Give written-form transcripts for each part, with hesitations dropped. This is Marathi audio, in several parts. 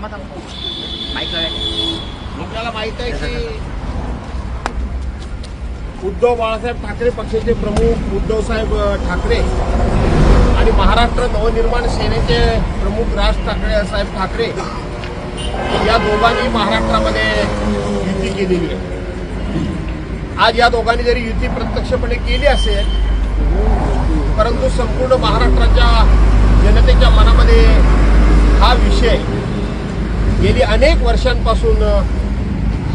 आपल्याला माहित आहे की उद्धव बाळासाहेब ठाकरे पक्षाचे प्रमुख उद्धवसाहेब ठाकरे आणि महाराष्ट्र नवनिर्माण सेनेचे प्रमुख राज ठाकरे साहेब ठाकरे या दोघांनी महाराष्ट्रामध्ये युती केलेली आहे। आज या दोघांनी जरी युती प्रत्यक्षपणे केली असेल, परंतु संपूर्ण महाराष्ट्राच्या जनतेच्या मनामध्ये हा विषय गेली अनेक वर्षांपासून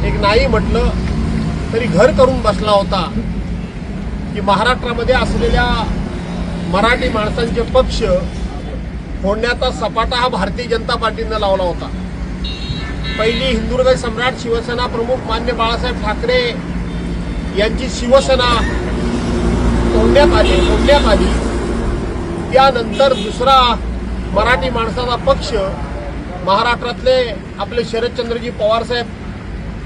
एक नाही म्हटलं तरी घर करून बसला होता की महाराष्ट्रामध्ये असलेल्या मराठी माणसांचे पक्ष फोडण्याचा सपाटा हा भारतीय जनता पार्टीनं लावला होता। पहिली हिंदुहृदय सम्राट शिवसेना प्रमुख मान्य बाळासाहेब ठाकरे यांची शिवसेना फोडण्यात आली। त्यानंतर दुसरा मराठी माणसाचा पक्ष महाराष्ट्रातले आपले शरदचंद्रजी पवार साहेब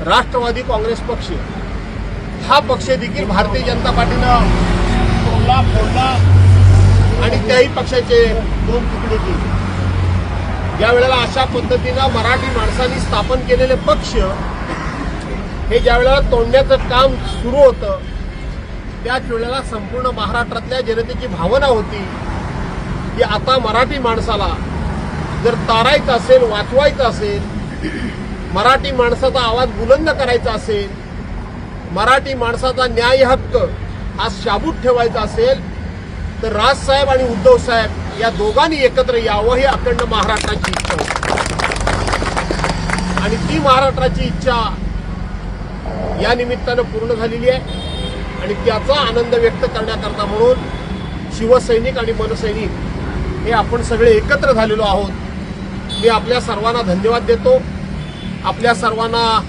राष्ट्रवादी काँग्रेस पक्ष, हा पक्ष देखील भारतीय जनता पार्टीनं फोडला आणि त्याही पक्षाचे दोन तुकडे केले। ज्या वेळेला अशा पद्धतीनं मराठी माणसांनी स्थापन केलेले पक्ष हे ज्या वेळेला तोडण्याचं काम सुरू होतं, त्याच वेळेला संपूर्ण महाराष्ट्रातल्या जनतेची भावना होती की आता मराठी माणसाला जर तारायचं असेल, वाचवायचं असेल, मराठी माणसाचा आवाज बुलंद करायचा असेल, मराठी माणसाचा न्याय हक्क हा शाबूत ठेवायचा असेल, तर राजसाहेब आणि उद्धव साहेब या दोघांनी एकत्र यावं ही अखंड महाराष्ट्राची इच्छा होती। आणि ती महाराष्ट्राची इच्छा या निमित्तानं पूर्ण झालेली आहे आणि त्याचा आनंद व्यक्त करण्याकरता म्हणून शिवसैनिक आणि मनसैनिक हे आपण सगळे एकत्र झालेलो आहोत। मी आपल्या सर्वांना धन्यवाद देतो, आपल्या सर्वांना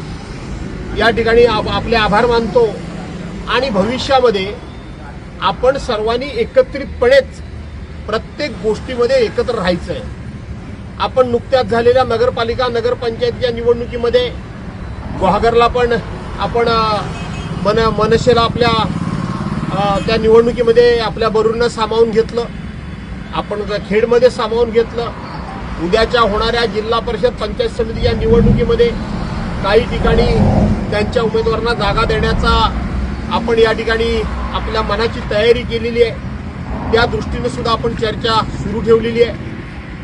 या ठिकाणी आपले आभार मानतो आणि भविष्यामध्ये आपण सर्वांनी एकत्रितपणेच प्रत्येक गोष्टीमध्ये एकत्र राहायचं आहे। आपण नुकत्याच झालेल्या नगरपालिका नगरपंचायतीच्या निवडणुकीमध्ये गुहागरला पण आपण मनसेला आपल्या त्या निवडणुकीमध्ये आपल्या बरोबरनं सामावून घेतलं, आपण खेडमध्ये सामावून घेतलं। उद्याच्या होणाऱ्या जिल्हा परिषद पंचायत समितीच्या निवडणुकीमध्ये काही ठिकाणी त्यांच्या उमेदवारांना जागा देण्याचा आपण या ठिकाणी आपल्या मनाची तयारी केलेली आहे। त्या दृष्टीने सुद्धा आपण चर्चा सुरू ठेवलेली आहे।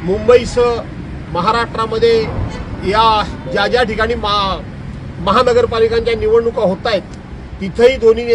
मुंबईसह महाराष्ट्रामध्ये या ज्या ठिकाणी महानगरपालिकांच्या निवडणुका होत आहेत, तिथेही दोन्ही